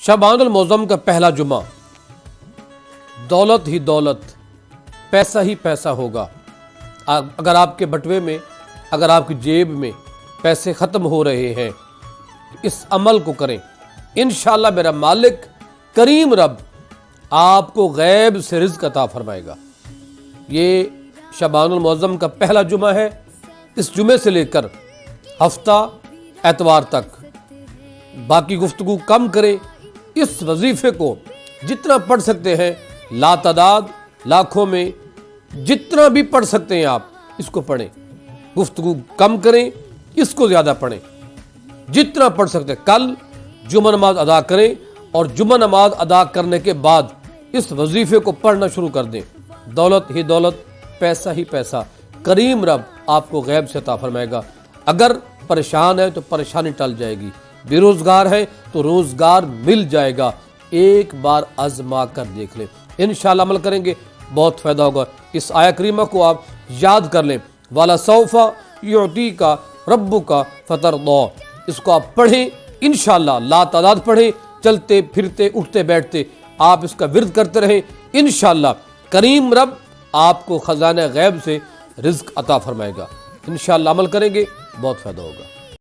شعبان المعظم کا پہلا جمعہ، دولت ہی دولت، پیسہ ہی پیسہ ہوگا۔ اگر آپ کے بٹوے میں، اگر آپ کی جیب میں پیسے ختم ہو رہے ہیں، اس عمل کو کریں، انشاءاللہ میرا مالک کریم رب آپ کو غیب سے رزق عطا فرمائے گا۔ یہ شعبان المعظم کا پہلا جمعہ ہے۔ اس جمعے سے لے کر ہفتہ اتوار تک باقی گفتگو کم کریں۔ اس وظیفے کو جتنا پڑھ سکتے ہیں، لا تعداد لاکھوں میں جتنا بھی پڑھ سکتے ہیں آپ اس کو پڑھیں۔ گفتگو کم کریں، اس کو زیادہ پڑھیں، جتنا پڑھ سکتے ہیں۔ کل جمعہ نماز ادا کریں اور جمعہ نماز ادا کرنے کے بعد اس وظیفے کو پڑھنا شروع کر دیں۔ دولت ہی دولت، پیسہ ہی پیسہ، کریم رب آپ کو غیب سے عطا فرمائے گا۔ اگر پریشان ہے تو پریشانی ٹل جائے گی، بے روزگار ہے تو روزگار مل جائے گا۔ ایک بار آزما کر دیکھ لیں، انشاءاللہ عمل کریں گے، بہت فائدہ ہوگا۔ اس آیہ کریمہ کو آپ یاد کر لیں، وَلَسَوْفَ يُعْطِيكَ رَبُّكَ فَتَرْضَىٰ۔ اس کو آپ پڑھیں، انشاءاللہ لا تعداد پڑھیں، چلتے پھرتے اٹھتے بیٹھتے آپ اس کا ورد کرتے رہیں، انشاءاللہ کریم رب آپ کو خزانہ غیب سے رزق عطا فرمائے گا۔ انشاءاللہ عمل کریں گے، بہت فائدہ ہوگا۔